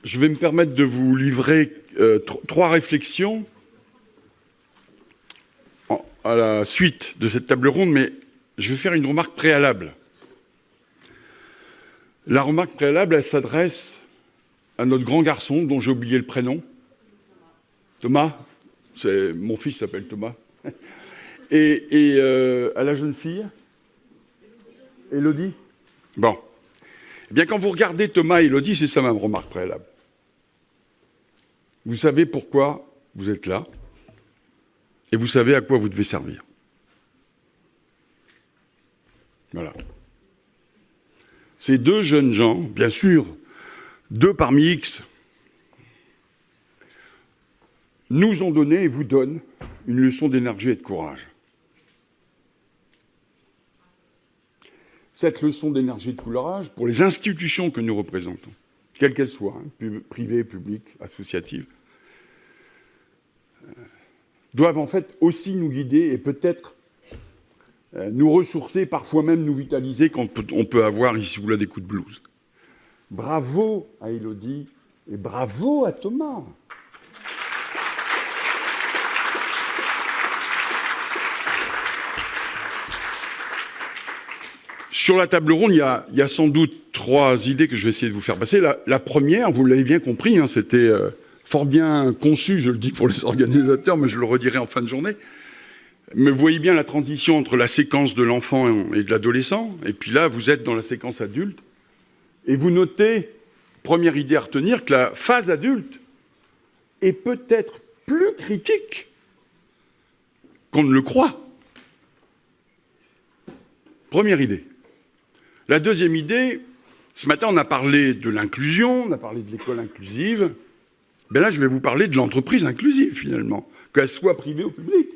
je vais me permettre de vous livrer trois réflexions à la suite de cette table ronde, mais je vais faire une remarque préalable. La remarque préalable, elle s'adresse à notre grand garçon, dont j'ai oublié le prénom. Thomas. Mon fils s'appelle Thomas. Et à la jeune fille, Élodie. Bon. Eh bien, quand vous regardez Thomas et Élodie, c'est ça ma remarque préalable. Vous savez pourquoi vous êtes là, et vous savez à quoi vous devez servir. Voilà. Ces deux jeunes gens, bien sûr, deux parmi X, nous ont donné et vous donnent une leçon d'énergie et de courage. Cette leçon d'énergie et de courage, pour les institutions que nous représentons, quelles qu'elles soient, privées, publiques, associatives, doivent en fait aussi nous guider et peut-être nous ressourcer, parfois même nous vitaliser quand on peut avoir ici ou là des coups de blues. Bravo à Élodie et bravo à Thomas. Sur la table ronde, il y a sans doute trois idées que je vais essayer de vous faire passer. La première, vous l'avez bien compris, hein, c'était fort bien conçu, je le dis pour les organisateurs, mais je le redirai en fin de journée. Mais vous voyez bien la transition entre la séquence de l'enfant et de l'adolescent, et puis là, vous êtes dans la séquence adulte, et vous notez, première idée à retenir, que la phase adulte est peut-être plus critique qu'on ne le croit. Première idée. La deuxième idée, ce matin, on a parlé de l'inclusion, on a parlé de l'école inclusive. Ben là, je vais vous parler de l'entreprise inclusive, finalement, qu'elle soit privée ou publique.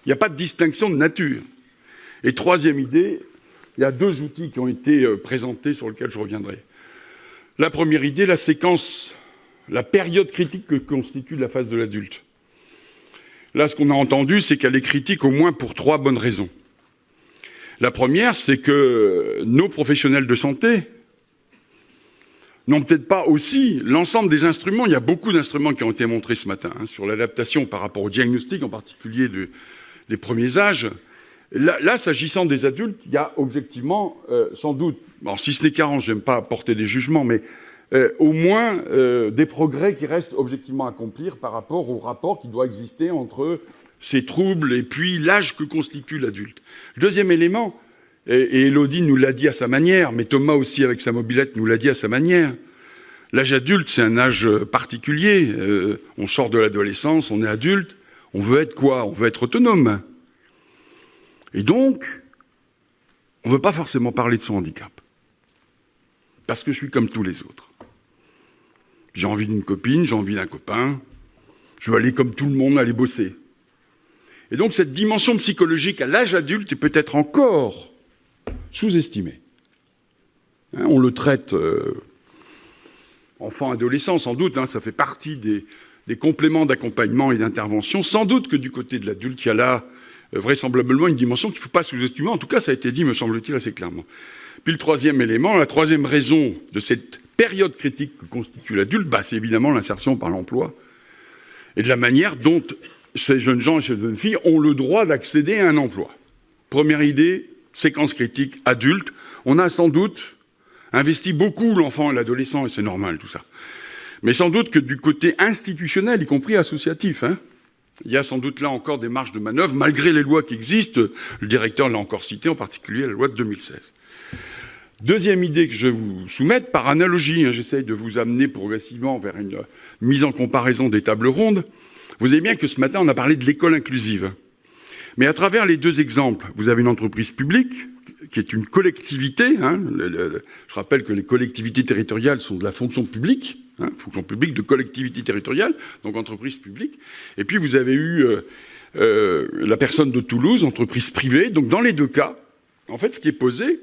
Il n'y a pas de distinction de nature. Et troisième idée, il y a deux outils qui ont été présentés sur lesquels je reviendrai. La première idée, la séquence, la période critique que constitue la phase de l'adulte. Là, ce qu'on a entendu, c'est qu'elle est critique au moins pour trois bonnes raisons. La première, c'est que nos professionnels de santé n'ont peut-être pas aussi l'ensemble des instruments. Il y a beaucoup d'instruments qui ont été montrés ce matin, hein, sur l'adaptation par rapport au diagnostic, en particulier des premiers âges. Là, s'agissant des adultes, il y a objectivement, sans doute, alors si ce n'est carrant, je n'aime pas apporter des jugements, mais au moins des progrès qui restent objectivement à accomplir par rapport au rapport qui doit exister entre ces troubles et puis l'âge que constitue l'adulte. Le deuxième élément, et Élodie nous l'a dit à sa manière, mais Thomas aussi avec sa mobilette nous l'a dit à sa manière, l'âge adulte, c'est un âge particulier. On sort de l'adolescence, on est adulte, on veut être quoi ? On veut être autonome. Et donc, on ne veut pas forcément parler de son handicap. Parce que je suis comme tous les autres. J'ai envie d'une copine, j'ai envie d'un copain, je veux aller comme tout le monde, aller bosser. Et donc cette dimension psychologique à l'âge adulte est peut-être encore sous-estimée. Hein, on le traite enfant-adolescent sans doute, hein, ça fait partie des compléments d'accompagnement et d'intervention. Sans doute que du côté de l'adulte, il y a là vraisemblablement une dimension qu'il ne faut pas sous-estimer. En tout cas, ça a été dit, me semble-t-il, assez clairement. Puis le troisième élément, la troisième raison de cette période critique que constitue l'adulte, c'est évidemment l'insertion par l'emploi et de la manière dont ces jeunes gens et ces jeunes filles ont le droit d'accéder à un emploi. Première idée, séquence critique adulte. On a sans doute investi beaucoup l'enfant et l'adolescent, et c'est normal tout ça. Mais sans doute que du côté institutionnel, y compris associatif, il y a sans doute là encore des marges de manœuvre, malgré les lois qui existent. Le directeur l'a encore cité, en particulier la loi de 2016. Deuxième idée que je vais vous soumettre, par analogie, j'essaye de vous amener progressivement vers une mise en comparaison des tables rondes. Vous savez bien que ce matin, on a parlé de l'école inclusive. Mais à travers les deux exemples, vous avez une entreprise publique, qui est une collectivité. Je rappelle que les collectivités territoriales sont de la fonction publique, fonction publique de collectivité territoriale, donc entreprise publique. Et puis vous avez eu la personne de Toulouse, entreprise privée. Donc dans les deux cas, en fait, ce qui est posé,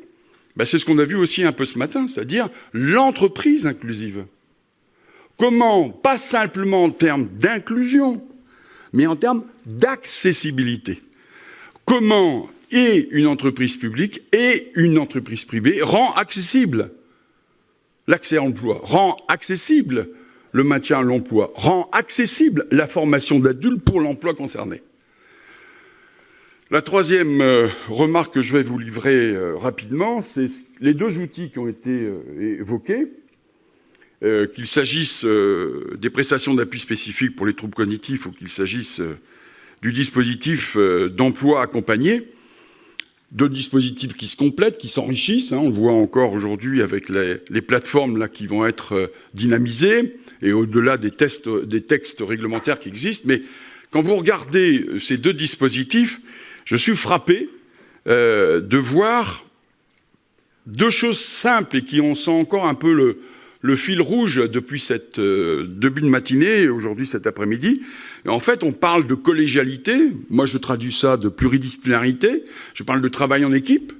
c'est ce qu'on a vu aussi un peu ce matin, c'est-à-dire l'entreprise inclusive. Comment, pas simplement en termes d'inclusion, mais en termes d'accessibilité. Comment une entreprise publique et une entreprise privée rend accessible l'accès à l'emploi, rend accessible le maintien à l'emploi, rend accessible la formation d'adultes pour l'emploi concerné. La troisième remarque que je vais vous livrer rapidement, c'est les deux outils qui ont été évoqués, qu'il s'agisse des prestations d'appui spécifiques pour les troubles cognitifs ou qu'il s'agisse du dispositif d'emploi accompagné, deux dispositifs qui se complètent, qui s'enrichissent. On le voit encore aujourd'hui avec les plateformes là, qui vont être dynamisées, et au-delà des textes réglementaires qui existent. Mais quand vous regardez ces deux dispositifs, je suis frappé de voir deux choses simples et qui ont sent encore un peu le fil rouge depuis cette début de matinée et aujourd'hui cet après-midi. En fait, on parle de collégialité. Moi, je traduis ça de pluridisciplinarité. Je parle de travail en équipe.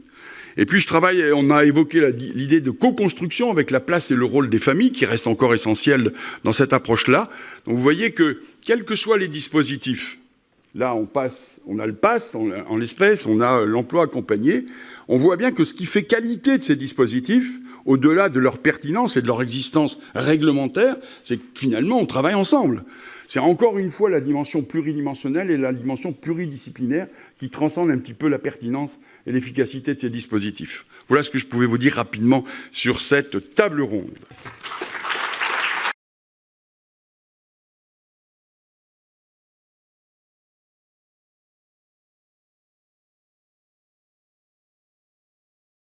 Et puis, on a évoqué l'idée de co-construction avec la place et le rôle des familles, qui reste encore essentiel dans cette approche-là. Donc, vous voyez que, quels que soient les dispositifs, là, on a le pass en l'espèce, on a l'emploi accompagné. On voit bien que ce qui fait qualité de ces dispositifs, au-delà de leur pertinence et de leur existence réglementaire, c'est que finalement, on travaille ensemble. C'est encore une fois la dimension pluridimensionnelle et la dimension pluridisciplinaire qui transcendent un petit peu la pertinence et l'efficacité de ces dispositifs. Voilà ce que je pouvais vous dire rapidement sur cette table ronde.